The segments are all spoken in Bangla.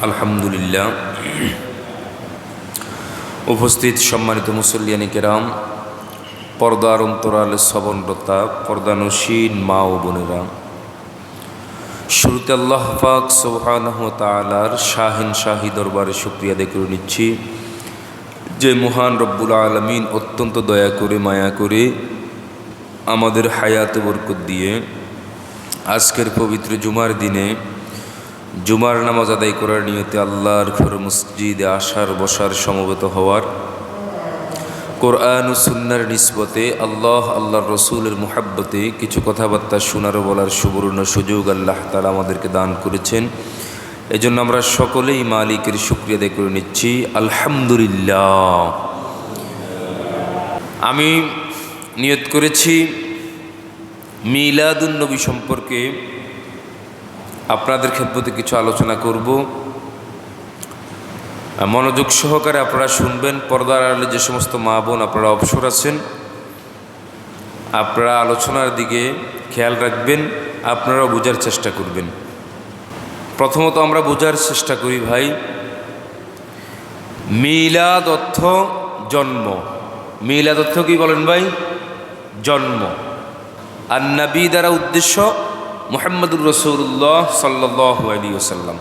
আলহামদুলিল্লাহ। উপস্থিত সম্মানিত মুসল্লিয়ানি কেরাম, পর্দার অন্তরালে শ্রবণরতা পর্দানসীন মা ও বোনেরা, শুরুতে আল্লাহ পাক সুবহানাহু ওয়া তাআলার শাহিন শাহী দরবারে শুকরিয়া আদায় করে নিচ্ছি যে মহান রব্বুল আলামিন অত্যন্ত দয়া করে মায়া করে আমাদের হায়াতে বরকত দিয়ে আজকের পবিত্র জুমার দিনে জুমার নামাজ আদায় করার নিয়তে আল্লাহর ঘর মসজিদে আসার বসার সমবেত হওয়ার, কোরআন ও সুন্নার নিসবতে আল্লাহর রসুলের মুহাব্বতে কিছু কথাবার্তা শোনার বলার সুবর্ণ সুযোগ আল্লাহ তাআলা আমাদেরকে দান করেছেন। এজন্য আমরা সকলেই মালিকের শুকরিয়া আদায় করে নিচ্ছি আলহামদুলিল্লাহ। আমি নিয়ত করেছি মিলাদুন নবী সম্পর্কে আপনাদের খেদমতে কিছু আলোচনা করব। মনোযোগ সহকারে আপনারা শুনবেন। পর্দার আড়ালে যে সমস্ত মা বোন আপনারা অবসর আছেন, আপনারা আলোচনার দিকে খেয়াল রাখবেন, আপনারাও বোঝার চেষ্টা করবেন। প্রথমত আমরা বোঝার চেষ্টা করি ভাই, মিলাদ অর্থ জন্ম। মিলাদ অর্থ কি বলেন ভাই? জন্ম। আর নবী দ্বারা উদ্দেশ্য মুহাম্মদুর রাসূলুল্লাহ সাল্লাল্লাহু আলাইহি ওয়াসাল্লাম।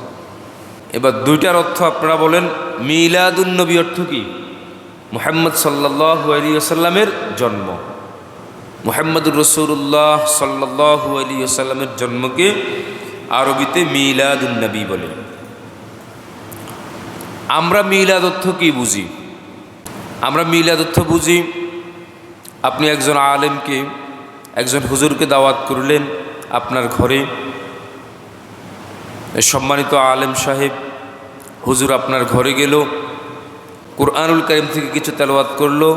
এবার দুইটার অর্থ আপনারা বলেন। মিলাদুন নবী অর্থ কি? মুহাম্মদ সাল্লাল্লাহু আলাইহি ওয়াসাল্লামের জন্ম। মুহাম্মদুর রাসূলুল্লাহ সাল্লাল্লাহু আলাইহি ওয়াসাল্লামের জন্মকে আরবিতে মিলাদুন নবী বলে। আমরা মিলাদ অর্থ কি বুঝি? আমরা মিলাদ অর্থ বুঝি, আপনি একজন আলেমকে, একজন হুজুরকে দাওয়াত করলেন আপনার ঘরে। সম্মানিত আলেম সাহেব হুজুর আপনার ঘরে গেল, কুরআনুল কারীম থেকে কিছু তেলাওয়াত করলো,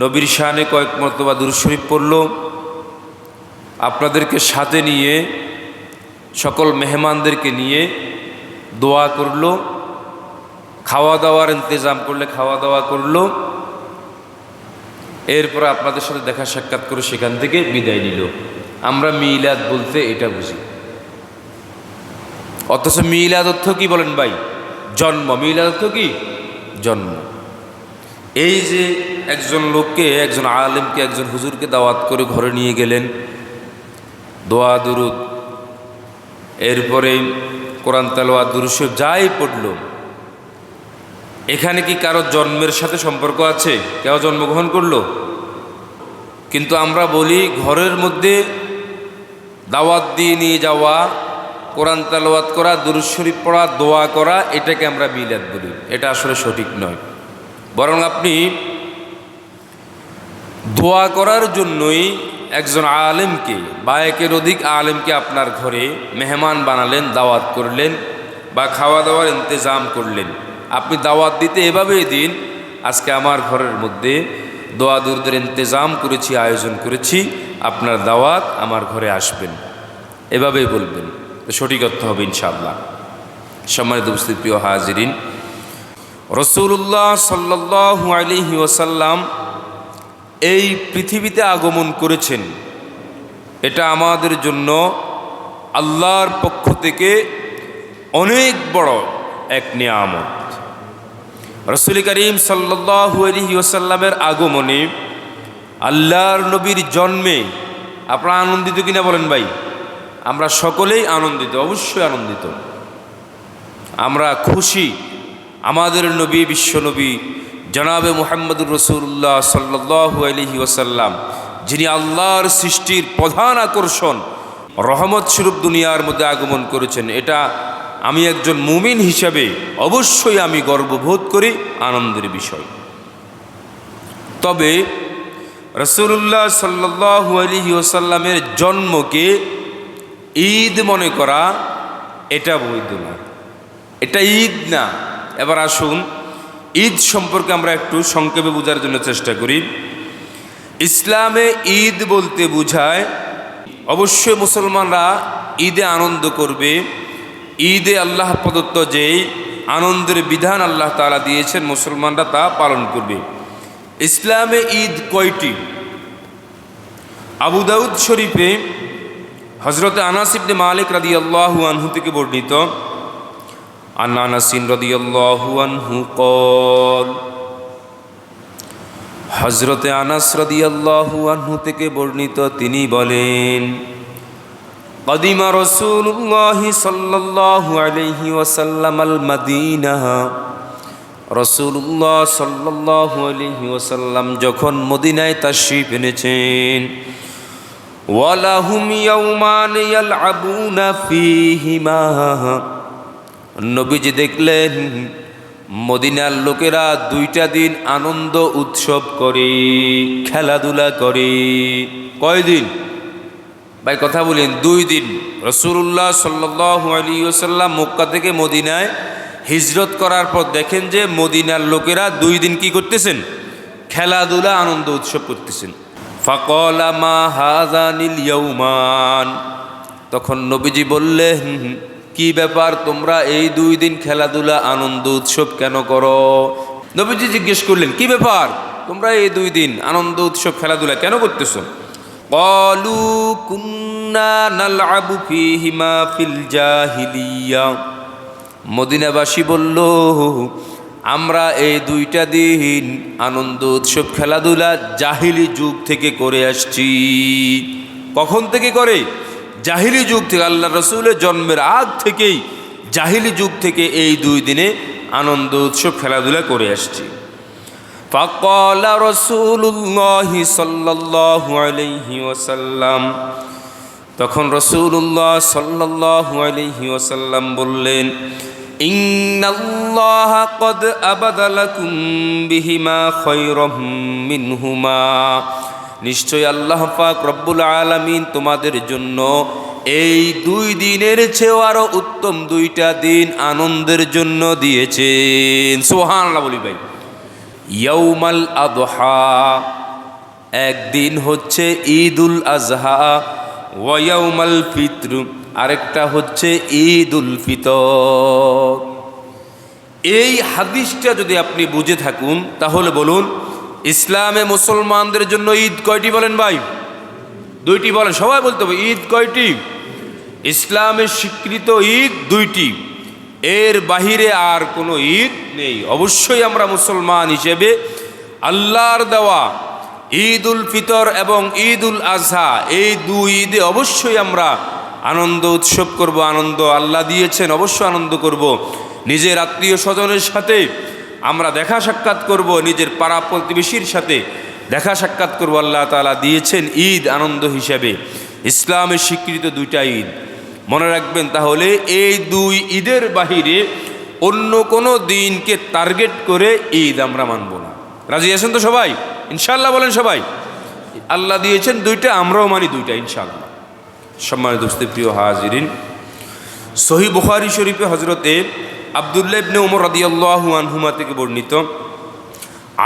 নবীর শানে কয়েক মরতবা দুরূদ শরীফ পড়ল, আপনাদেরকে সাথে নিয়ে সকল মেহমানদেরকে নিয়ে দোয়া করলো, খাওয়া দাওয়ার ইন্তজাম করলে খাওয়া দাওয়া করলো, এরপর আপনাদের সাথে দেখা সাক্ষাৎ করে সেখান থেকে বিদায় নিল। আমরা মিলাদ বলতে এটা বুঝি। অথচ মিলাদ অর্থ কি বলেন ভাই? জন্ম। মিলাদ অর্থ কি? জন্ম। এই যে একজন লোককে, একজন আলেমকে, একজন হুজুরকে দাওয়াত করে ঘরে নিয়ে গেলেন, দোয়া দুরুদ, এরপরে কোরআন তেলাওয়াত দুরূদ শরীফ যাই পড়ল, এখানে কি কারো জন্মের সাথে সম্পর্ক আছে? কেউ জন্মগ্রহণ করলো? কিন্তু আমরা বলি ঘরের মধ্যে দাওয়াত দিয়ে নিয়ে যাওয়া, কোরআন তেলাওয়াত করা, দুরূদ শরীফ পড়া, দোয়া করা, এটাকে আমরা মিলাদ বলি। এটা আসলে সঠিক নয়। বরং আপনি দোয়া করার জন্যই একজন আলেমকে বা একের অধিক আলেমকে আপনার ঘরে মেহমান বানালেন, দাওয়াত করলেন বা খাওয়া দাওয়ার ইন্তজাম করলেন। আপনি দাওয়াত দিতে এভাবেই দিন, আজকে আমার ঘরের মধ্যে দোয়া দুরুদের ইন্তজাম করেছি, আয়োজন করেছি, আপনার দাওয়াত, আমার ঘরে আসবেন, এভাবেই বলবেন। সঠিক অর্থ হবে ইনশাআল্লাহ। সম্মানিত উপস্থিত প্রিয় হাজিরিন, রাসূলুল্লাহ সাল্লাল্লাহু আলাইহি ওয়াসাল্লাম এই পৃথিবীতে আগমন করেছেন, এটা আমাদের জন্য আল্লাহর পক্ষ থেকে অনেক বড় এক নিয়ামত। রাসূল করিম সাল্লাল্লাহু আলাইহি ওয়াসাল্লামের আগমনে, আল্লাহর নবীর জন্মে আপনারা আনন্দিত কিনা বলেন ভাই? আমরা সকলেই আনন্দিত, অবশ্যই আনন্দিত। আমরা খুশি আমাদের নবী, বিশ্বনবী জনাবে মুহাম্মদুর রাসূলুল্লাহ সাল্লাল্লাহু আলাইহি ওয়াসাল্লাম, যিনি আল্লাহর সৃষ্টির প্রধান আকর্ষণ, রহমত স্বরূপ দুনিয়ার মধ্যে আগমন করেছেন। এটা আমি একজন মুমিন হিসাবে অবশ্যই আমি গর্ববোধ করি, আনন্দের বিষয়। তবে রাসূলুল্লাহ সাল্লাল্লাহু আলাইহি ওয়াসাল্লামের জন্মকে ঈদ মনে করা এটা বৈধ না, এটা ঈদ না। এবার আসুন ঈদ সম্পর্কে আমরা একটু সংক্ষেপে বোঝার জন্য চেষ্টা করি। ইসলামে ঈদ বলতে বোঝায়, অবশ্যই মুসলমানরা ঈদে আনন্দ করবে। ঈদে আল্লাহ প্রদত্ত যেই আনন্দের বিধান আল্লাহ তাআলা দিয়েছেন, মুসলমানরা তা পালন করবে। ইসলামে ঈদ কয়টি? আবু দাউদ শরীফে হযরত আনাস ইবনে মালিক রাদিয়াল্লাহু আনহু থেকে বর্ণিত, عن أنس رضي الله عنه قال হযরত আনাস রাদিয়াল্লাহু আনহু থেকে বর্ণিত তিনি বলেন কদিমা রাসূলুল্লাহ সাল্লাল্লাহু আলাইহি ওয়াসাল্লাম আল মদিনাহ রাসূলুল্লাহ সাল্লাল্লাহু আলাইহি ওয়াসাল্লাম যখন মদিনায় তাশরীফ এনেছেন ওয়ালাহুম ইয়াউমান ইয়ালআবুনা ফীহিমা নবীজি দেখলেন মদিনার লোকেরা দুইটা দিন আনন্দ উৎসব করে, খেলাধুলা করে। কয়দিন ভাই কথা বলেন? 2 দিন। রাসূলুল্লাহ সাল্লাল্লাহু আলাইহি ওয়াসাল্লাম মক্কা থেকে মদিনায় হিজরত করার পর দেখেন যে মদিনার লোকেরা 2 দিন কি করতেছেন? খেলাধুলা আনন্দ উৎসব করতেছেন। ফাকালা মা হাযানিল ইয়াউমান, তখন নবীজি বললেন কি ব্যাপার, তোমরা এই 2 দিন খেলাধুলা আনন্দ উৎসব কেন করো? নবীজি জিজ্ঞেস করলেন কি ব্যাপার, তোমরা এই 2 দিন আনন্দ উৎসব খেলাধুলা কেন করতেছো? ক্বালু কুন্না নালআবু ফীহিমা ফিল জাহিলিয়া, মদিনাবাসী বলল আমরা এই 2টা দিন আনন্দ উৎসব খেলাধুলা জাহিলি যুগ থেকে করে আসছি। কখন থেকে করে? জাহিলি যুগ থেকে, আল্লাহ রসুলের জন্মের আগ থেকেই জাহিলি যুগ থেকে এই 2 দিনে আনন্দ উৎসব খেলাধুলা করে আসছি। ফাকালা রাসূলুল্লাহ সাল্লাল্লাহু আলাইহি ওয়াসাল্লাম, তখন রাসূলুল্লাহ সাল্লাল্লাহু আলাইহি ওয়াসাল্লাম বললেন ইন্নাল্লাহা ক্বাদ আবাদালাকুম বিহিমা খায়রাম মিনহুমা, নিশ্চয় আল্লাহ পাক রব্বুল আলামিন তোমাদের জন্য এই 2 দিনের চেয়েও আরো উত্তম 2টা দিন আনন্দের জন্য দিয়েছেন। সুবহানাল্লাহ বলি ভাই। ইয়াউমাল আযহা, একদিন হচ্ছে ঈদুল আযহা, ওয়া ইয়াউমাল ফিতর, আরেকটা হচ্ছে ঈদুল ফিতর। এই হাদিসটা যদি আপনি বুঝে থাকুন তাহলে বলুন ইসলামে মুসলমানদের জন্য ঈদ কয়টি বলেন ভাই? 2টি বলেন, সবাই বলতে হবে ঈদ কয়টি? ইসলামের স্বীকৃত ঈদ 2টি, এর বাহিরে আর কোনো ঈদ নেই। অবশ্যই আমরা মুসলমান হিসেবে আল্লাহর দেওয়া ঈদুল ফিতর এবং ঈদুল আযহা এই 2 ঈদে অবশ্যই আমরা আনন্দ উৎসব করব। আনন্দ আল্লাহ দিয়েছেন, অবশ্যই আনন্দ করব। নিজের আত্মীয় স্বজনের সাথে আমরা দেখা সাক্ষাৎ করব, নিজের পাড়া প্রতিবেশীর সাথে দেখা সাক্ষাৎ করব। আল্লাহ তাআলা দিয়েছেন ঈদ আনন্দ হিসেবে, ইসলামের স্বীকৃত 2টা ঈদ। মনে রাখবেন তাহলে এই 2 ঈদের বাহিরে অন্য কোনো দিনকে টার্গেট করে ঈদ আমরা মানব না। রাজি আছেন তো সবাই? ইনশাআল্লাহ বলেন সবাই। আল্লাহ দিয়েছেন 2টা, আমরাও মানি 2টা ইনশাআল্লাহ। সম্মানিত দোস্ত, প্রিয় হাজিরিন, সহিহ বুখারী শরীফে হযরতে আব্দুল্লাহ ইবনে উমর রাদিয়াল্লাহু আনহুমা থেকে বর্ণিত,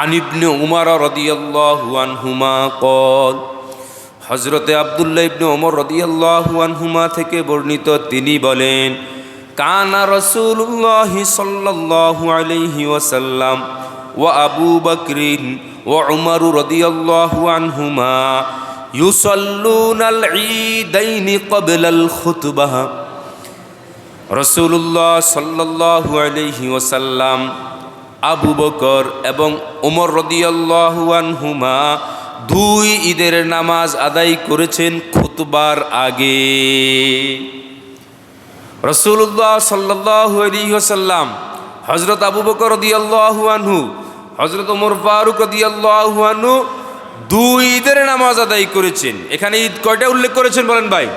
আন ইবনে উমর রাদিয়াল্লাহু আনহুমা ক্বাল, হযরতে আব্দুল্লাহ ইবনে উমর রাদিয়াল্লাহু আনহুমা থেকে বর্ণিত তিনি বলেন কানা রাসূলুল্লাহ সাল্লাল্লাহু আলাইহি ওয়াসাল্লাম ওয়া আবু বকরিন ওয়া উমর রাদিয়াল্লাহু আনহুমা ইউসাল্লুনাল ঈদাইনি ক্বাবলাল খুতবাহ, রাসূলুল্লাহ সাল্লাল্লাহু আলাইহি ওয়াসাল্লাম, আবু বকর এবং উমর রাদিয়াল্লাহু আনহুমা 2 ঈদের নামাজ আদায় করেছেন খুতবার আগে। রাসূলুল্লাহ সাল্লাল্লাহু আলাইহি ওয়াসাল্লাম, হযরত আবু বকর রাদিয়াল্লাহু আনহু, হযরত ওমর ফারুক রাদিয়াল্লাহু আনহু 2 ঈদের নামাজ আদায় করেছেন। এখানে ঈদ কয়টা উল্লেখ করেছেন বলেন ভাই?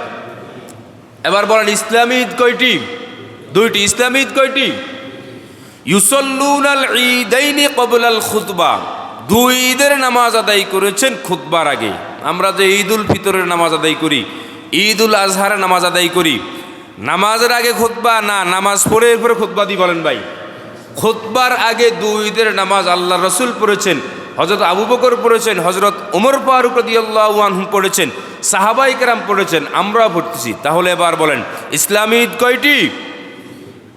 এবার বলেন ইসলামী ঈদ কয়টি? 2টি। ইসলামী ঈদ কয়টি? ইউসাল্লুনাল ঈদাইনি ক্বাবলাল খুতবা, 2 ঈদের নামাজ আদায় করেছেন খুতবার আগে। আমরা যে ঈদুল ফিতরের নামাজ আদায় করি, ঈদুল আজহার নামাজ আদায় করি, নামাজের আগে খুতবা না, নামাজ পড়ে এরপরে খুতবা দিই বলেন ভাই? খুতবার আগে 2 ঈদের নামাজ আল্লাহ রসুল পড়েছেন, হযরত আবু বকর পড়েছেন, হযরত ওমর ফারুক রাদিয়াল্লাহু আনহু পড়েছেন, সাহাবায়ে কেরাম পড়েছেন, আমরাও পড়তেছি। তাহলে এবার বলেন ইসলামী ঈদ কয়টি?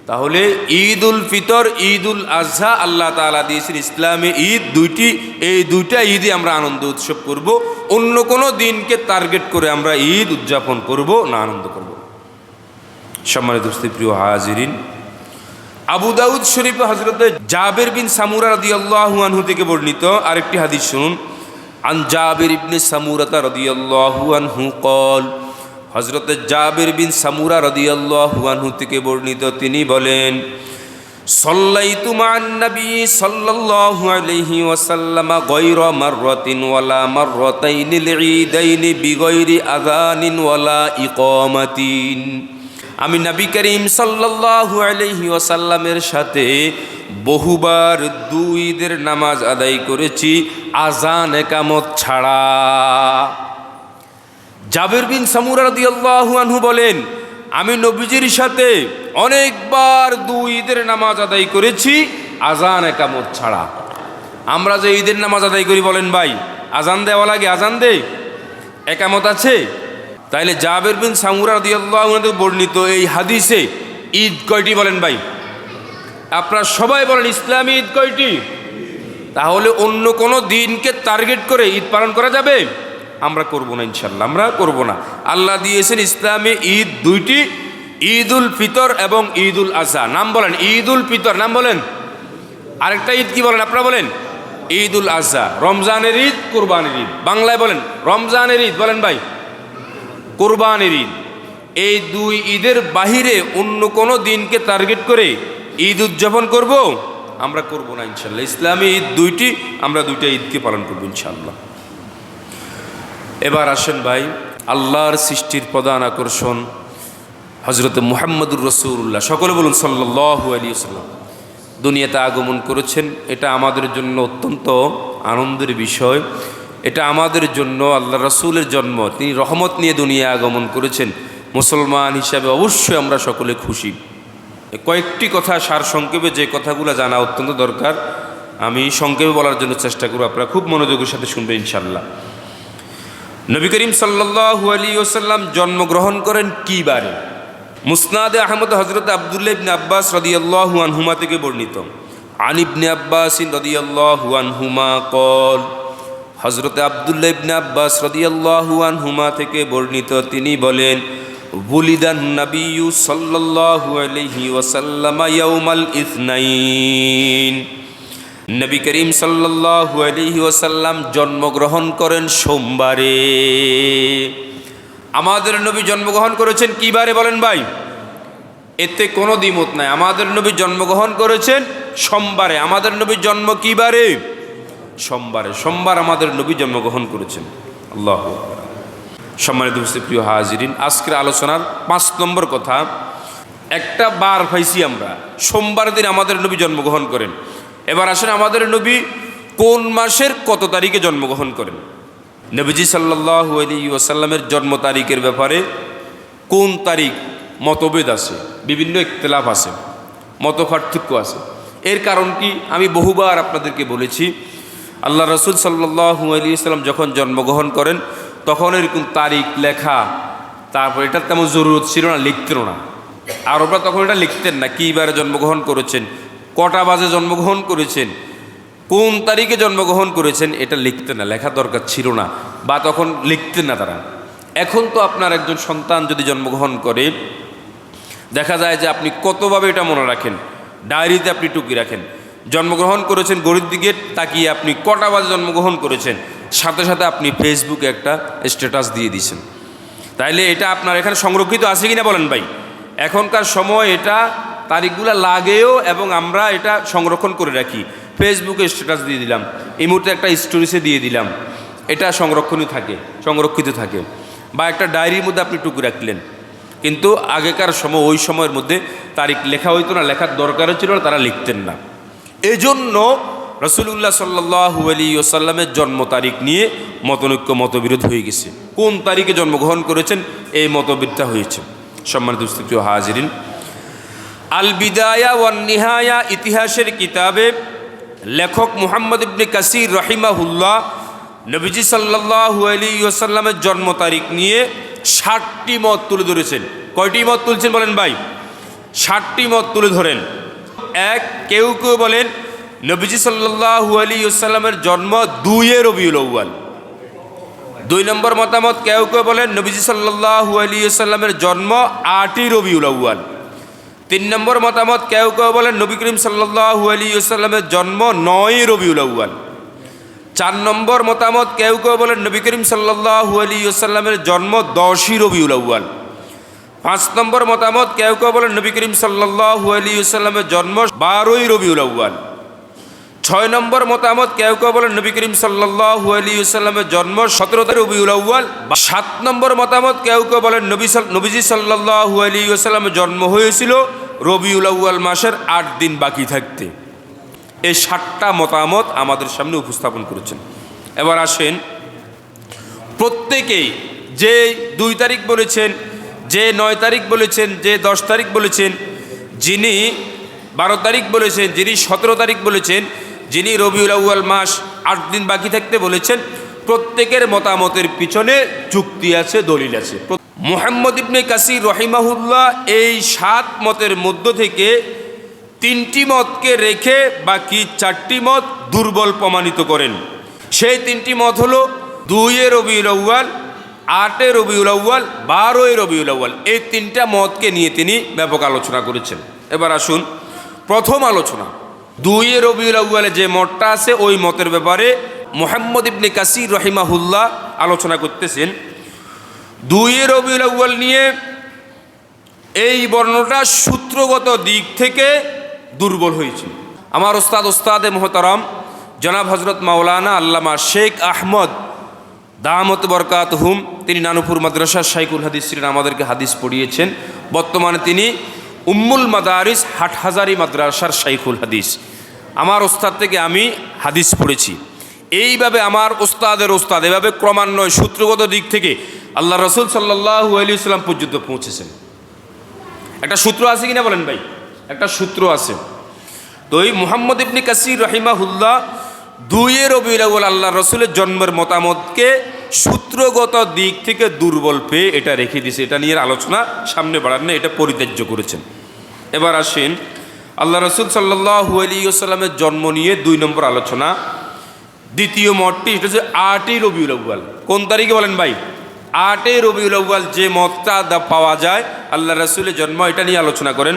তাহলে ঈদুল ফিতর, ঈদুল আজহা আল্লাহ তাআলা দিয়েছেন ইসলামী ঈদ 2টি। এই 2টা ঈদে আমরা আনন্দ উৎসব করব, অন্য কোনো দিনকে টার্গেট করে আমরা ঈদ উদযাপন করব না, আনন্দ করব। সম্মানিত দোস্ত, প্রিয় হাজিরিন, আবু দাউদ শরীফে হযরতে জাবির বিন সামুরা রাদিয়াল্লাহু আনহু থেকে বর্ণিত আরেকটি হাদিস শুনুন। আন জাবির ইবনে সামুরা রাদিয়াল্লাহু আনহু قال, হযরতে জাবির বিন সামুরা রাদিয়াল্লাহু আনহু থেকে বর্ণিত, তিনি বলেন, সাল্লাইতু মা'আন নবী সাল্লাল্লাহু আলাইহি ওয়াসাল্লাম গায়রা মাররাতিন ওয়ালা মাররাতাইনিল ঈদাইনি বিগাইরি আযানিন ওয়ালা ইকামাতিন। আমি নবী করিম সাল্লাল্লাহু আলাইহি ওয়াসাল্লামের সাথে বহুবার দুই ঈদের নামাজ আদায় করেছি আযান একামত ছাড়া। জাবির বিন সামুরা রাদিয়াল্লাহু আনহু বলেন, আমি নবীজির সাথে অনেকবার দুই ঈদের নামাজ আদায় করেছি আযান একামত ছাড়া। আমরা যে ঈদের নামাজ আদায় করি বলেন ভাই, আযান দেওয়া লাগে, আযান দেই, একামত আছে। তাইলে জাবির বিন সামুরা রাদিয়াল্লাহু আনহু বর্ণিত এই হাদিসে ঈদ কয়টি বলেন ভাই? আপনারা সবাই বলেন ইসলামী ঈদ কয়টি? তাহলে অন্য কোনো দিনকে টার্গেট করে ঈদ পালন করা যাবে? আমরা করব না, ইনশাল্লাহ আমরা করব না। আল্লাহ দিয়েছেন ইসলামী ঈদ দুইটি, ঈদুল ফিতর এবং ঈদুল আজহা। নাম বলেন ঈদুল ফিতর, নাম বলেন। আরেকটা ঈদ কি বলেন আপনারা বলেন? ঈদুল আজহা। রমজানের ঈদ, কুরবানির ঈদ। বাংলায় বলেন রমজানের ঈদ, বলেন ভাই কুরবানির ঈদ। এই দুই ঈদের বাহিরে অন্য কোনো দিনকে টার্গেট করে ঈদ উদযাপন করব? আমরা করব না ইনশাল্লাহ। ইসলামী ঈদ দুইটি, আমরা দুইটা ঈদকে পালন করব ইনশাল্লাহ। এবার আসেন ভাই, আল্লাহর সৃষ্টির প্রধান আকর্ষণ হযরতে মুহাম্মদুর রাসূলুল্লাহ, সকলে বলুন সাল্লাল্লাহু আলাইহি ওয়াসাল্লাম, দুনিয়াতে আগমন করেছেন। এটা আমাদের জন্য অত্যন্ত আনন্দের বিষয়। এটা আমাদের জন্য আল্লাহ রাসূলের জন্ম, তিনি রহমত নিয়ে দুনিয়ায় আগমন করেছেন। মুসলমান হিসাবে অবশ্যই আমরা সকলে খুশি। কয়েকটি কথা সার সংক্ষেপে, যে কথাগুলো জানা অত্যন্ত দরকার, আমি সংক্ষেপে বলার জন্য চেষ্টা করব, আপনারা খুব মনোযোগের সাথে শুনবেন ইনশাআল্লাহ। নবী করিম সাল্লাল্লাহু আলাইহি ওয়াসাল্লাম জন্মগ্রহণ করেন কি বারে? মুসনাদে আহমদ হযরত আব্দুল্লাহ ইবনে আব্বাস রাদিয়াল্লাহু আনহুমা থেকে বর্ণিত। আন ইবনে আব্বাস রাদিয়াল্লাহু আনহুমা قال, হযরত আব্দুল্লাহ ইবনে আব্বাস রাদিয়াল্লাহু আনহুমা থেকে বর্ণিত, তিনি বলেন, বুলিদান নবিয়্যু সাল্লাল্লাহু আলাইহি ওয়াসাল্লাম ইয়াউমাল ইসনাইন। নবী করিম সাল্লাল্লাহু আলাইহি ওয়াসাল্লাম জন্মগ্রহণ করেন সোমবারে। আমাদের নবী জন্মগ্রহণ করেছেন কি বারে বলেন ভাই? এতে কোনো দ্বিমত নাই, আমাদের নবী জন্মগ্রহণ করেছেন সোমবারে। আমাদের নবীর জন্ম কি বারে? সোমবারে। সোমবার আমাদের নবী জন্মগ্রহণ করেছেন। আল্লাহু আকবার। সম্মানিত উপস্থিত প্রিয় হাজিরিন, আজকের আলোচনার 5 নম্বর কথা, একটা বার পাইছি আমরা, সোমবার দিন আমাদের নবী জন্মগ্রহণ করেন। এবার আসেন, আমাদের নবী কোন মাসের কত তারিখে জন্মগ্রহণ করেন? নবীজি সাল্লাল্লাহু আলাইহি ওয়াসাল্লামের জন্ম তারিখের ব্যাপারে কোন তারিখ মতভেদ আছে, বিভিন্ন ইখতিলাফ আছে, মত পার্থক্য আছে। এর কারণ কি আমি বহুবার আপনাদেরকে বলেছি, আল্লাহ রাসূল সাল্লাল্লাহু আলাইহি ওয়াসাল্লাম যখন জন্মগ্রহণ করেন তখন এরকম তারিখ লেখা, তারপর এটা তেমন জরুরত ছিল না, লিখতেন না। আরবরা তখন এটা লিখতেন না, কী বারে জন্মগ্রহণ করেছেন, কটা বাজে জন্মগ্রহণ করেছেন, কোন তারিখে জন্মগ্রহণ করেছেন, এটা লিখতেন না, লেখা দরকার ছিল না, বা তখন লিখতেন না তারা। এখন তো আপনার একজন সন্তান যদি জন্মগ্রহণ করে, দেখা যায় যে আপনি কতভাবে এটা মনে রাখেন, ডায়েরিতে আপনি টুকি রাখেন। জন্মগ্রহণ করেছেন গড়ির দিকে তাকিয়ে আপনি কটা বাজে জন্মগ্রহণ করেছেন, সাথে সাথে আপনি ফেসবুকে একটা স্ট্যাটাস দিয়ে দিয়েছেন। তাইলে এটা আপনার এখানে সংরক্ষিত আছে কি না বলেন ভাই? এখনকার সময় এটা তারিখগুলো লাগেও, এবং আমরা এটা সংরক্ষণ করে রাখি। ফেসবুকে স্ট্যাটাস দিয়ে দিলাম, এই মুহূর্তে একটা স্টোরিসে দিয়ে দিলাম, এটা সংরক্ষিত থাকে। বা একটা ডায়েরির মধ্যে আপনি টুকু রাখলেন। কিন্তু আগেকার সময়, ওই সময়ের মধ্যে তারিখ লেখা হইতো না, লেখার দরকারও ছিল না, তারা লিখতেন না। এজন্য রাসূলুল্লাহ সাল্লাল্লাহু আলাইহি ওয়াসাল্লামের জন্ম তারিখ নিয়ে মতনৈক্য, মতবিরোধ হয়ে গেছে। কোন তারিখে জন্মগ্রহণ করেছেন এই মতবিরোধটা হয়েছে। সম্মানিত উপস্থিত হাজিরিন, আল বিদায়া ওয়ান নিহায়া ইতিহাসের কিতাবে লেখক মুহাম্মদ ইবনে কাসির রাহিমাহুল্লাহ নবীজি সাল্লাল্লাহু আলাইহি ওয়াসাল্লামের জন্ম তারিখ নিয়ে 60টি মত তুলে ধরেছেন। কয়টি মত তুলছেন বলেন ভাই? 60টি মত তুলে ধরেন। কেউ কেউ বলেন নবীজি সাল্লাল্লাহু আলাইহি ওয়াসাল্লামের জন্ম 2 রবিউল আউয়াল। 2 নম্বর মতামত, কেউ কেউ বলেন নবীজি সাল্লাল্লাহু আলাইহি ওয়াসাল্লামের জন্ম 8 রবিউল আউয়াল। 3 নম্বর মতামত, কেউ কেউ বলেন নবী করিম সাল্লাল্লাহু আলাইহি ওয়াসাল্লামের জন্ম 9 রবিউল আউয়াল। 4 নম্বর মতামত, কেউ কেউ বলেন নবী করিম সাল্লাল্লাহু আলাইহি ওয়াসাল্লামের জন্ম 10 রবিউল আউয়াল। 5 নম্বর মতামত, কেউ কেউ বলেন নবী করিম সাল্লাল্লাহু আলাইহি ওয়াসাল্লামের জন্ম 12 রবিউল আউয়াল। 6 নম্বর মতামত, কেউ কেউ বলেন নবী করিম সাল্লাল্লাহু আলাইহি ওয়াসাল্লামের জন্ম 17 রবিউল আউয়াল। 7 নম্বর মতামত, কেউ কেউ বলেন নবীজি সাল্লাল্লাহু আলাইহি ওয়াসাল্লামের জন্ম হয়েছিল রবিউল আউয়াল মাসের 8 দিন বাকি থাকতে। এই 7টা মতামত আমাদের সামনে উপস্থাপন করেছেন। এবার আসেন, প্রত্যেকেই যে 2 তারিখ বলেছেন, যে 9 তারিখ বলেছেন, যে 10 তারিখ বলেছেন, যিনি 12 তারিখ বলেছেন, যিনি 17 তারিখ বলেছেন, যিনি রবিউল আউয়াল মাস 8 দিন বাকি থাকতে বলেছেন, প্রত্যেকের মতামতের পিছনে যুক্তি আছে, দলিল আছে। মুহাম্মদ ইবনে কাসির রহিমাহুল্লাহ এই 7 মতের মধ্য থেকে 3টি মতকে রেখে বাকি 4টি মত দুর্বল প্রমাণিত করেন। সেই 3টি মত হলো 2 রবিউল আউয়াল, 8 রবিউল আউয়াল, 12 রবিউল আউয়াল। এই 3টা মতকে নিয়ে তিনি ব্যাপক আলোচনা করেছেন। এবার আসুন, প্রথম আলোচনা 2 রবিউল আউয়ালে যে মতটা আছে ওই মতের ব্যাপারে মুহাম্মদ ইবনে কাসির রহিমাহুল্লাহ আলোচনা করতেছেন। 2 রবিউল আউয়াল নিয়ে এই বর্ণনাটা সূত্রগত দিক থেকে দুর্বল হয়েছে। আমার ওস্তাদে মোহতারাম জনাব হজরত মাওলানা আল্লামা শেখ আহমদ দামত বরকাতহুম, তিনি নানুপুর মাদ্রাসার শাইখুল হাদিস ছিলেন, আমাদেরকে হাদিস পড়িয়েছেন। বর্তমানে তিনি উম্মুল মাদারিস হাটহাজারি মাদ্রাসার শাইখুল হাদিস। আমার ওস্তাদ থেকে আমি হাদিস পড়েছি। এইভাবে আমার ওস্তাদের ওস্তাদ এভাবে ক্রমান্বয়ে সূত্রগত দিক থেকে আল্লাহ রসুল সাল্লাল্লাহু আলাইহি ওয়াসাল্লাম পর্যন্ত পৌঁছেছেন। একটা সূত্র আছে কিনা বলেন ভাই? একটা সূত্র আছে। তো এই মুহাম্মদ ইবনে কাসির রহিমাহুল্লাহ 2 রবিউল আউয়াল আল্লাহ রসুলের জন্মের মতামতকে সূত্রগত দিক থেকে দুর্বল পেয়ে এটা রেখে দিয়েছে। এটা নিয়ে আলোচনা সামনে বাড়ান না, এটা পরিত্যাজ্য করেছেন। এবার আসেন, আল্লাহ রসুল সাল্লাল্লাহু আলাইহি ওয়াসাল্লামের জন্ম নিয়ে 2 নম্বর আলোচনা। দ্বিতীয় মতটি এটা হচ্ছে 8 রবিউল আউয়াল। কোন তারিখে বলেন ভাই? 8 রবিউল আউয়াল যে মতটা পাওয়া যায় আল্লাহ রসুলের জন্ম, এটা নিয়ে আলোচনা করেন।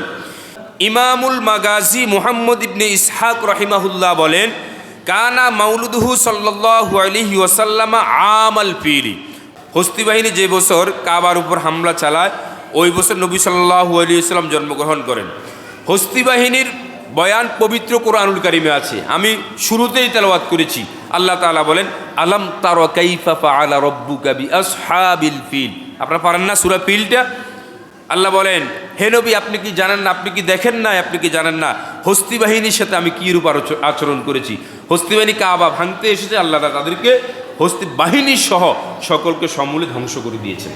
ইমামুল মাগাজি মুহাম্মদ ইবনে ইসহাক রহিমাহুল্লাহ বলেন, কানা মাউলুদুহু সাল্লাল্লাহু আলাইহি ওয়াসাল্লাম আমাল ফিলি। হস্তি বাহিনী যে বছর কাবার উপর হামলা চালায় ওই বছর নবী সাল্লাল্লাহু আলাইহি ওয়াসাল্লাম জন্মগ্রহণ করেন। হস্তি বাহিনীর বয়ান পবিত্র কোরআনুল কারিমে আছে, আমি শুরুতেই তেলাওয়াত করেছি। আল্লাহ তাআলা বলেন, আলাম তারা কাইফা ফাআলা রাব্বুকা বিআসহাবিল ফিল। আপনারা পারেন না সূরা ফিলটা? আল্লাহ বলেন, হে নবী আপনি কি জানেন না, আপনি কি দেখেন না, আপনি কি জানেন না হস্তি বাহিনীর সাথে আমি কী রূপ আচরণ করেছি। হস্তি বাহিনী কাবা ভাঙতে এসেছে, আল্লাহ তাদেরকে হস্তি বাহিনী সহ সকলকে সমূলে ধ্বংস করে দিয়েছেন।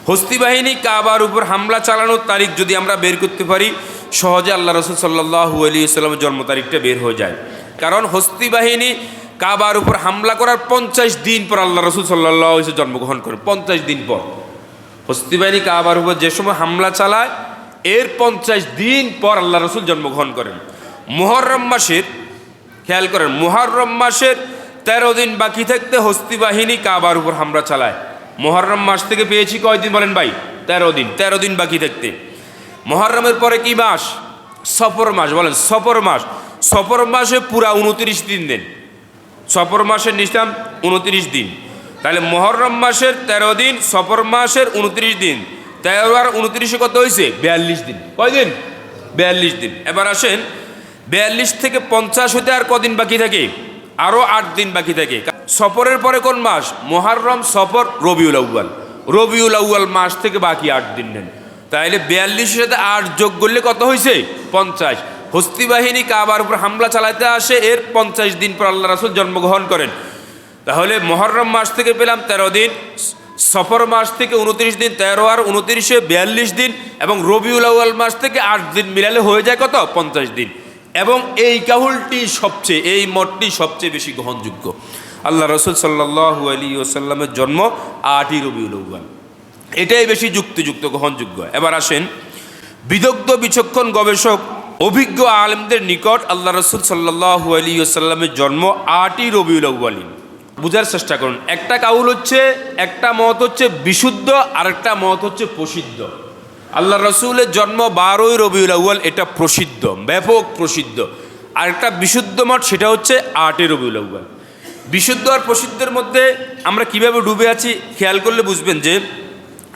হস্তি বাহিনী কাবার উপর হামলা চালানোর তারিখ যদি আমরা বের করতে পারি, সহজে আল্লাহ রসুল সাল্লাল্লাহু আলাইহি ওয়াসাল্লামের জন্ম তারিখটা বের হয়ে যায়। কারণ হস্তি বাহিনী কাবার উপর হামলা করার 50 দিন পর আল্লাহ রসুল সাল্লাল্লাহু আলাইহি ওয়াসাল্লাম জন্মগ্রহণ করেন। 50 দিন পর হস্তি বাহিনী কাবার উপর যে সময় হামলা চালায় এর 50 দিন পর আল্লাহ রসুল জন্মগ্রহণ করেন। মুহররম মাসের, খেয়াল করেন, মুহররম মাসের 13 দিন বাকি থাকতে হস্তি বাহিনী কাবার উপর হামলা চালায়। মুহররম মাস থেকে পেয়েছি কয়দিন বলেন ভাই? 13 দিন। 13 দিন বাকি থাকতে মুহররমের পরে কি মাস? সফর মাস। বলেন সফর মাস। সফর মাসে পুরা 29 দিন দেন। সফর মাসের নিষ্টাম 29 দিন। তাহলে মুহররম মাসের 13 দিন, সফর মাসের 29 দিন, 13 আর 29 কত হয়েছে? 42 দিন। কয় দিন? 42 দিন। এবার আসেন, 42 থেকে 50 হতে আর কদিন বাকি থাকে? আরও 8 দিন বাকি থাকে। সফরের পরে কোন মাস? মুহররম, সফর, রবিউল আউয়াল। রবিউল আউয়াল মাস থেকে বাকি 8 দিন নেন। তাইলে 42 সাথে 8 যোগ করলে কত হয়েছে? 50। হস্তি বাহিনী কাবার উপর হামলা চালাতে আসে, এর 50 দিন পর আল্লাহ রাসূল জন্মগ্রহণ করেন। তাহলে মুহররম মাস থেকে পেলাম 13 দিন, সফর মাস থেকে 29 দিন, 13 আর 29-এ 42 দিন, এবং রবিউল আউয়াল মাস থেকে 8 দিন মিলালে হয়ে যায় কত? 50 দিন। এবং এই কাহুলটি সবচেয়ে, এই মতটি সবচেয়ে বেশি গ্রহণযোগ্য। আল্লাহ রসুল সাল্লাল্লাহু আলাইহি ওয়াসাল্লামের জন্ম 8 রবিউল আউয়াল, এটাই বেশি যুক্তিযুক্ত, গ্রহণযোগ্য। এবার আসেন, বিদগ্ধ বিচক্ষণ গবেষক অভিজ্ঞ আলেমদের নিকট আল্লাহ রসুল সাল্লাল্লাহু আলাইহি ওয়াসাল্লামের জন্ম 8 রবিউল আউয়াল। বুঝার চেষ্টা করুন, একটা কাউল হচ্ছে, একটা মত হচ্ছে বিশুদ্ধ, আর একটা মত হচ্ছে প্রসিদ্ধ। আল্লাহ রসুলের জন্ম 12ই রবিউল আউয়াল, এটা প্রসিদ্ধ, ব্যাপক প্রসিদ্ধ। আর একটা বিশুদ্ধ মত, সেটা হচ্ছে 8ই রবিউল আউয়াল। বিশুদ্ধ আর প্রসিদ্ধের মধ্যে আমরা কিভাবে ডুবে আছি খেয়াল করলে বুঝবেন যে,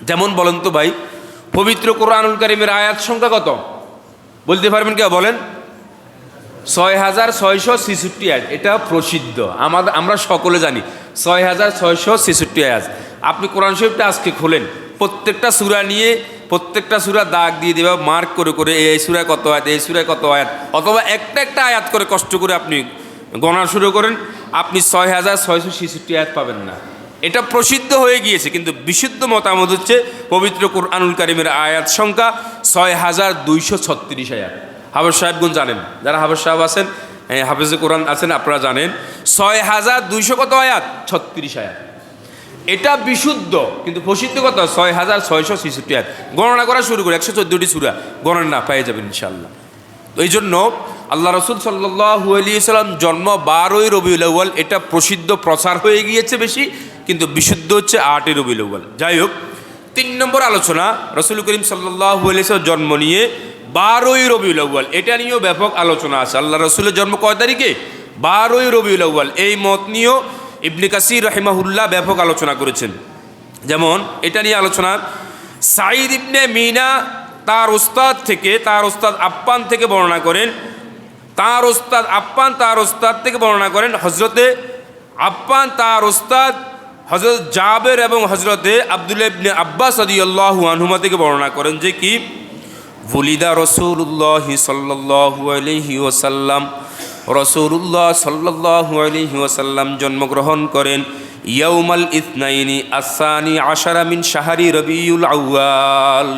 যেমন বলেন তো ভাই, পবিত্র কোরআনুল কারীমের আয়াত সংখ্যা কত বলতে পারবেন কেউ? বলেন। 6666 আয়াত, এটা প্রসিদ্ধ, আমরা সকলে জানি 6666 আয়াত। আপনি কোরআন শরীফটা আজকে খোলেন, প্রত্যেকটা সূরা নিয়ে প্রত্যেকটা সূরা দাগ দিয়ে দেবে, মার্ক করে করে এই সূরায় কত আয়াত, এই সূরায় কত আয়াত, অথবা একটা একটা আয়াত করে কষ্ট করে আপনি গণনা শুরু করেন, আপনি 6666 আয়াত পাবেন না। এটা প্রসিদ্ধ হয়ে গিয়েছে, কিন্তু বিশুদ্ধ মতামত হচ্ছে পবিত্র কোরআনুল কারীমের আয়াত সংখ্যা 6236 আয়াত। হাফেজ সাহেবগুন জানেন, যারা হাফেজ সাহেব আছেন, হাফেজে কোরআন আছেন, আপনারা জানেন 6200 কত আয়াত? 36 আয়াত। এটা বিশুদ্ধ, কিন্তু প্রসিদ্ধ কত? 6666 আয়াত। গণনা করা শুরু করে 114টি সূরা গণনা না পেয়ে যাবেন ইনশাআল্লাহ। তো এই জন্য আল্লাহ রসুল সাল্লাল্লাহু আলাইহি সাল্লাম জন্ম 12ই রবিউল আউয়াল, এটা প্রসিদ্ধ, প্রচার হয়ে গিয়েছে বেশি, কিন্তু বিশুদ্ধ হচ্ছে 8ই রবিউল আউয়াল। যাই হোক, 3 নম্বর আলোচনা রসুল করিম সাল্লাল্লাহু আলাইহি সাল্লাম জন্ম নিয়ে 12ই রবিউল আউয়াল, এটা নিয়েও ব্যাপক আলোচনা আছে। আল্লাহ রসুলের জন্ম কয় তারিখে? 12ই রবিউল আউয়াল। এই মত নিয়েও ইবনে কাসির রাহিমাহুল্লাহ ব্যাপক আলোচনা করেছেন। যেমন এটা নিয়ে আলোচনা, সাঈদ ইবনে মিনা তার উস্তাদ থেকে, তার উস্তাদ আপ্পান থেকে বর্ণনা করেন, তার উস্তাদ আপ্পান তার উস্তাদ থেকে বর্ণনা করেন, হজরতে আপ্পান তার উস্তাদ হজরত জাবের এবং হজরতে আব্দুল্লাহ ইবনে আব্বাস রাদিয়াল্লাহু আনহুমা থেকে বর্ণনা করেন যে কি, ওয়ালিদা রাসূলুল্লাহ সাল্লাল্লাহু আলাইহি ওয়াসাল্লাম, রাসূলুল্লাহ সাল্লাল্লাহু আলাইহি ওয়াসাল্লাম জন্মগ্রহণ করেন ইয়াউমাল ইসনাইনি আসানি আশারা মিন শাহরি রবিউল আউয়াল।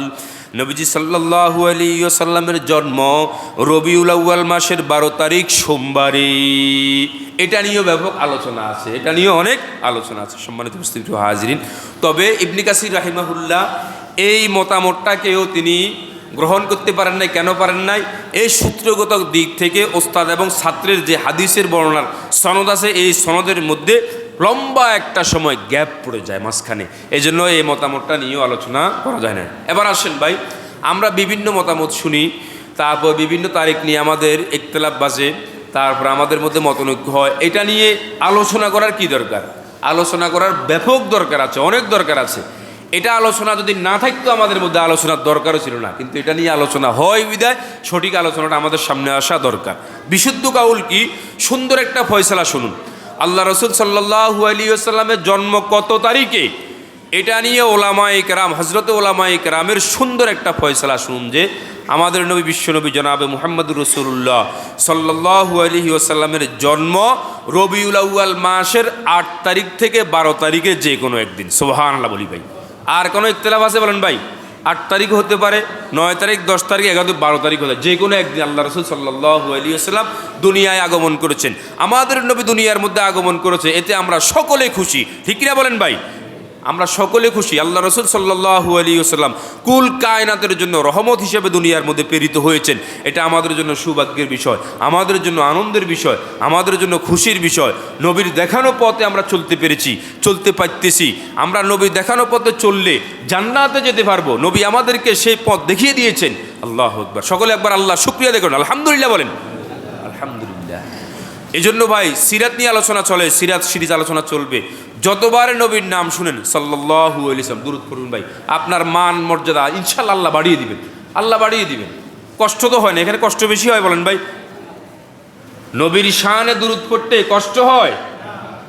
নবীজি সাল্লাল্লাহু আলাইহি ওয়াসাল্লামের জন্ম রবিউল আউয়াল মাসের 12 তারিখ সোমবারে। এটা নিয়েও ব্যাপক আলোচনা আছে, এটা নিয়েও অনেক আলোচনা আছে সম্মানিত উপস্থিত হাজিরিন। তবে ইবনে কাসির রাহিমাহুল্লাহ এই মতামতটাকেও তিনি গ্রহণ করতে পারেন নাই। কেন পারেন নাই? এই সূত্রগত দিক থেকে ওস্তাদ এবং ছাত্রের যে হাদিসের বর্ণনার সনদ আছে, এই সনদের মধ্যে লম্বা একটা সময় গ্যাপ পড়ে যায় মাঝখানে, এই জন্য এই মতামতটা নিয়েও আলোচনা করা যায় না। এবার আসেন ভাই, আমরা বিভিন্ন মতামত শুনি, তারপর বিভিন্ন তারিখ নিয়ে আমাদের ইখতিলাফ বাজে, তারপর আমাদের মধ্যে মতনৈক্য হয়। এটা নিয়ে আলোচনা করার কি দরকার? আলোচনা করার ব্যাপক দরকার আছে, অনেক দরকার আছে। এটা আলোচনা যদি না থাকতো আমাদের মধ্যে আলোচনার দরকারও ছিল না, কিন্তু এটা নিয়ে আলোচনা হয় বিধায় সঠিক আলোচনাটা আমাদের সামনে আসা দরকার। বিশুদ্ধ কাউল কি? সুন্দর একটা ফয়সালা শুনুন। আল্লাহ রসুল সাল্লাল্লাহু আলাইহি ওয়াসাল্লামের জন্ম কত তারিখে, এটা নিয়ে ওলামায়ে কেরাম, হজরত ওলামায়ে কেরামের সুন্দর একটা ফয়সালা শুনুন যে আমাদের নবী বিশ্বনবী জনাবে মুহাম্মদুর রাসূলুল্লাহ সাল্লাল্লাহু আলাইহি ওয়াসাল্লামের জন্ম রবিউল আউয়াল মাসের 8 তারিখ থেকে 12 তারিখে যে কোনো একদিন। সুবহানাল্লাহ বলি ভাই। আর কোনো ইখতিলাফ আছে বলেন ভাই? 8 তারিখ হতে পারে, 9 তারিখ, 10 তারিখ, 11, 12 তারিখ হতে পারে, যে কোনো একদিন আল্লাহ রসুল সাল্লাল্লাহু আলাইহি ওয়াসাল্লাম দুনিয়ায় আগমন করেছেন। আমাদের নবী দুনিয়ার মধ্যে আগমন করেছে, এতে আমরা সকলে খুশি, ঠিক কিনা বলেন ভাই? আমরা সকলে খুশি। আল্লাহ রসুল সাল্লাল্লাহু আলাইহি ওয়াসাল্লাম কুল কায়নাতের জন্য রহমত হিসেবে দুনিয়ার মধ্যে প্রেরিত হয়েছেন। এটা আমাদের জন্য সৌভাগ্যের বিষয়, আমাদের জন্য আনন্দের বিষয়, আমাদের জন্য খুশির বিষয়। নবীর দেখানো পথে আমরা চলতে পেরেছি, চলতে পারতেছি। আমরা নবীর দেখানো পথে চললে জান্নাতে যেতে পারবো। নবী আমাদেরকে সেই পথ দেখিয়ে দিয়েছেন। আল্লাহু আকবার। সকলে একবার আল্লাহ শুকরিয়া দেখুন, আলহামদুলিল্লাহ বলেন। আলহামদুলিল্লাহ। এই জন্য ভাই সিরাত নিয়ে আলোচনা চলে, সিরাত সিরিজ আলোচনা চলবে। যতবার নবীর নাম শুনেন সাল্লাল্লাহু আলাইহি ওয়াসাল্লাম দুরূদ পড়ুন ভাই, আপনার মান মর্যাদা ইনশাআল্লাহ আল্লাহ বাড়িয়ে দিবেন, আল্লাহ বাড়িয়ে দিবেন। কষ্ট তো হয় না, এখানে কষ্ট বেশি হয় বলেন ভাই? নবীর শানে দুরূদ পড়তে কষ্ট হয়?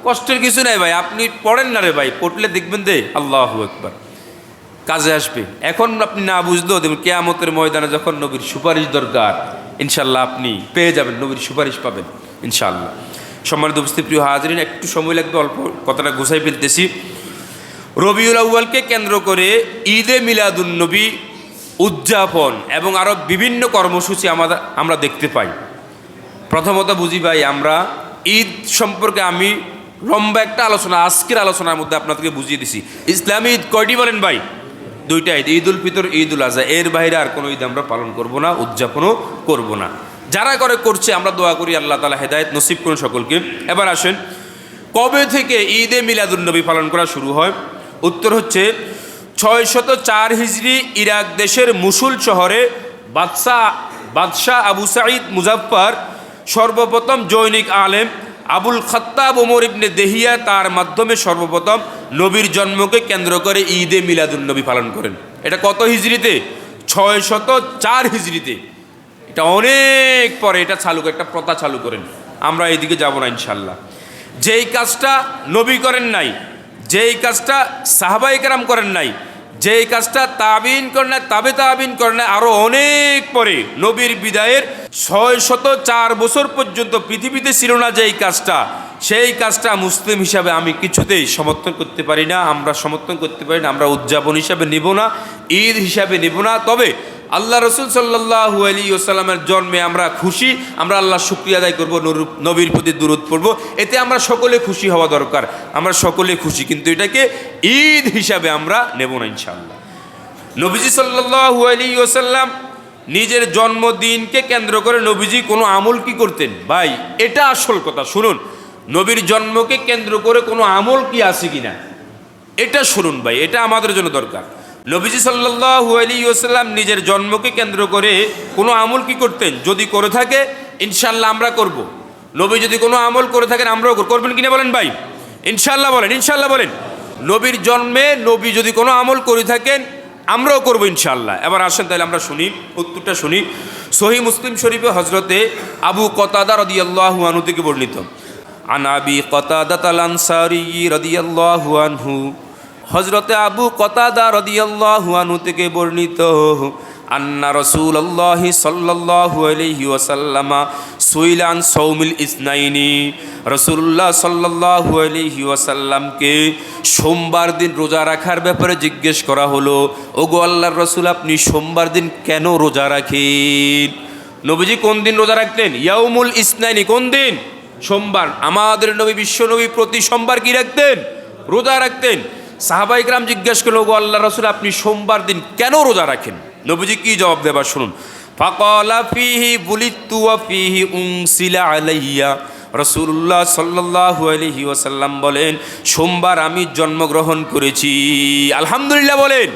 কষ্টের কিছু নাই ভাই, আপনি পড়েন না রে ভাই, পড়লে দেখবেন দে আল্লাহু আকবার, কাজে আসবে। এখন আপনি না বুঝলেও দেখবেন কিয়ামতের ময়দানে যখন নবীর সুপারিশ দরকার, ইনশাআল্লাহ আপনি পেয়ে যাবেন, নবীর সুপারিশ পাবেন ইনশাআল্লাহ। সম্মানিত উপস্থিত প্রিয় হাজিরিন, একটু সময় লাগবে, অল্প কথাটা গুছাই ফেলতেছি। রবিউল আউয়ালকে কেন্দ্র করে ঈদে মিলাদুন নবী উদযাপন এবং আরও বিভিন্ন কর্মসূচি আমরা দেখতে পাই। প্রথমত বুঝি ভাই, আমরা ঈদ সম্পর্কে আমি লম্বা একটা আলোচনা আজকের আলোচনার মধ্যে আপনাদেরকে বুঝিয়ে দিছি। ইসলামী ঈদ কয়টি বলেন ভাই? 2টা ঈদ, ঈদ উল ফিতর, ঈদ উল আজহা। এর বাইরে আর কোনো ঈদ আমরা পালন করব না, উদযাপনও করব না। যারা করছে আমরা দোয়া করি আল্লাহ তাআলা হেদায়েত নসিব করুন সকলকে। এবার আসেন, কবে থেকে ঈদে মিলাদুন নবী পালন করা শুরু হয়? উত্তর হচ্ছে 604 হিজরি ইরাক দেশের মুসুল শহরে বাদশাহ আবু সাঈদ মুজাফফর সর্বপ্রথম জৈনিক আলেম আবুল খাত্তাব ওমর ইবনে দেহিয়া তার মাধ্যমে সর্বপ্রথম নবীর জন্মকে কেন্দ্র করে ঈদে মিলাদুন্নবী পালন করেন। এটা কত হিজরিতে? 604 হিজরিতে। এটা অনেক পরে এটা একটা প্রথা চালু করেন। আমরা এইদিকে যাব না ইনশাল্লাহ। যেই কাজটা নবী করেন নাই, যেই কাজটা সাহাবায়ে কেরাম করেন নাই, যেই কাজটা তাবিন করেন নাই, তাবিন করেন নাই, আরো অনেক পরে নবীর বিদায়ের 604 বছর পর্যন্ত পৃথিবীতে ছিল না যেই কাজটা, সেই কাজটা মুসলিম হিসাবে আমি কিছুতেই সমর্থন করতে পারি না। আমরা সমর্থন করতে পারি না, আমরা উদযাপন হিসাবে নিব না, ঈদ হিসাবে নিব না। তবে আল্লাহ রসুল সাল্লাল্লাহু আলাইহি ওয়াসাল্লামের জন্মে আমরা খুশি, আমরা আল্লাহ শুকরিয়া আদায় করব, নবীর প্রতি দুরূদ পড়ব, এতে আমরা সকলে খুশি হওয়া দরকার। আমরা সকলে খুশি, কিন্তু এটাকে ঈদ হিসাবে আমরা নেব না ইনশাআল্লাহ। নবীজি সাল্লাল্লাহু আলাইহি ওয়াসাল্লাম নিজের জন্মদিনকে কেন্দ্র করে নবীজি কোনো আমল কি করতেন? ভাই এটা আসল কথা, শুনুন। নবীর জন্মকে কেন্দ্র করে কোনো আমল কি আছে কিনা এটা শুনুন ভাই, এটা আমাদের জন্য দরকার। নবীজি সাল্লাল্লাহু আলাইহি ওয়াসাল্লাম নিজের জন্মকে কেন্দ্র করে কোনো আমল কি করতেন? যদি করে থাকে ইনশাআল্লাহ আমরা করব। নবী যদি কোনো আমল করে থাকেন আমরাও করবেন কিনা বলেন ভাই? ইনশাআল্লাহ বলেন, ইনশাআল্লাহ বলেন। নবীর জন্মে নবী যদি কোনো আমল করে থাকেন আমরাও করবো ইনশাআল্লাহ। এবার আসেন তাহলে আমরা শুনি, উত্তরটা শুনি। সহিহ মুসলিম শরীফে হযরতে আবু কতাদা রাদিয়াল্লাহু আনহু থেকে বর্ণিত, আন আবি কতাদাত আল আনসারী রাদিয়াল্লাহু আনহু, হযরতে আবু কতাদা রাদিয়াল্লাহু আনহু থেকে বর্ণিত, আন্না রাসূলুল্লাহি সাল্লাল্লাহু আলাইহি ওয়াসাল্লাম সুইলা আন সাওমিল ইসনাইনি, রাসূলুল্লাহ সাল্লাল্লাহু আলাইহি ওয়াসাল্লামকে সোমবার দিন রোজা রাখার ব্যাপারে জিজ্ঞেস করা হলো, ওগো আল্লাহর রাসূল আপনি সোমবার দিন কেন রোজা রাখেন? নবীজি কোন দিন রোজা রাখতেন? ইয়াউমুল ইসনাইনি, কোন দিন? সোমবার। আমাদের নবী বিশ্ব নবী প্রতি সোমবার কি রাখতেন? রোজা রাখতেন। সাহাবায়ে কেরাম জিজ্ঞেস করলো, ওগো আল্লাহর রাসূল আপনি সোমবার দিন কেন রোজা রাখেন? নবীজি কি জবাব দেবার শুনুন। ফাকালা ফিহি বুলিতু ওয়া ফিহি উনসিলা আলাইয়া, রাসূলুল্লাহ সাল্লাল্লাহু আলাইহি ওয়াসাল্লাম বলেন সোমবার আমি জন্মগ্রহণ করেছি। আলহামদুলিল্লাহ বলেন।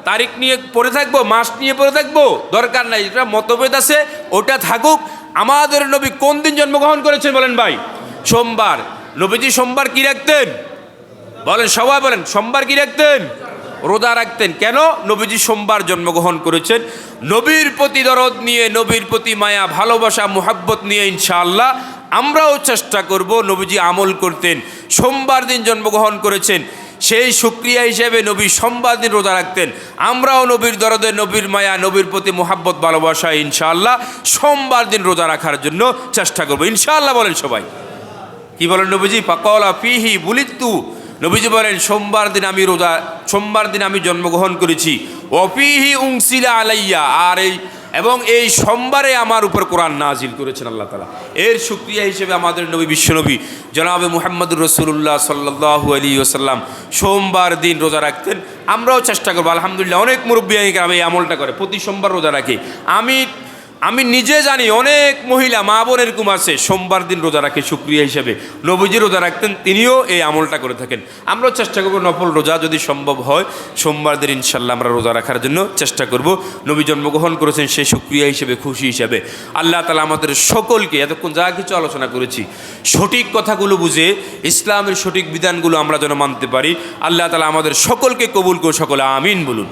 তারিখ নিয়ে পড়ে থাকবো, মাস নিয়ে পড়ে থাকবো, দরকার নাই। এটা মতভেদ আছে, ওটা থাকুক। আমাদের নবী কোন দিন জন্মগ্রহণ করেছেন বলেন ভাই? সোমবার। নবীজি সোমবার কি রাখতেন বলেন? সবাই বলেন, সোমবার কি রাখতেন? রোজা রাখতেন। কেন? নবীজি সোমবার জন্মগ্রহণ করেছেন। নবীর প্রতি দরদ নিয়ে, নবীর প্রতি মায়া ভালোবাসা মুহাব্বত নিয়ে ইনশাআল্লাহ আমরাও চেষ্টা করব নবীজি আমল করতেন। সোমবার দিন জন্মগ্রহণ করেছেন, সেই শুকরিয়া হিসেবে নবী সোমবার দিন রোজা রাখতেন। আমরাও নবীর দরদে, নবীর মায়া, নবীর প্রতি মুহাব্বত ভালোবাসা ইনশাআল্লাহ সোমবার দিন রোজা রাখার জন্য চেষ্টা করব ইনশাআল্লাহ। বলেন সবাই, কি বলেন নবীজি? ফাকালা ফিহি বুলিতু, নবীজি বলেন সোমবার দিন আমি জন্মগ্রহণ করেছি। ওয়াফিহি উনসিলা আলাইয়া, আর এই সোমবারে আমার উপর কোরআন নাজিল করেছেন আল্লাহ তাআলা। এর শুকরিয়া হিসেবে আমাদের নবী বিশ্বনবী জনাবে মুহাম্মদুর রাসূলুল্লাহ সাল্লাল্লাহু আলাইহি ওয়াসাল্লাম সোমবার দিন রোজা রাখতেন। আমরাও চেষ্টা করবো। আলহামদুলিল্লাহ অনেক মুরব্বী এই আমলটা করে, প্রতি সোমবার রোজা রাখে। আমি নিজে জানি অনেক মহিলা মা বোন এরকম আছে সোমবার দিন রোজা রাখে শুকরিয়া হিসেবে। নবীজি রোজা রাখতেন, তিনিও এই আমলটা করে থাকেন। আমরাও চেষ্টা করবো নফল রোজা যদি সম্ভব হয় সোমবার দিন ইনশাল্লাহ আমরা রোজা রাখার জন্য চেষ্টা করব। নবী জন্মগ্রহণ করেছেন সেই শুকরিয়া হিসেবে, খুশি হিসেবে। আল্লাহ তাআলা আমাদের সকলকে এতক্ষণ যা কিছু আলোচনা করেছি সঠিক কথাগুলো বুঝে ইসলামের সঠিক বিধানগুলো আমরা যেন মানতে পারি। আল্লাহ তাআলা আমাদের সকলকে কবুল করে সকলে আমিন বলুন।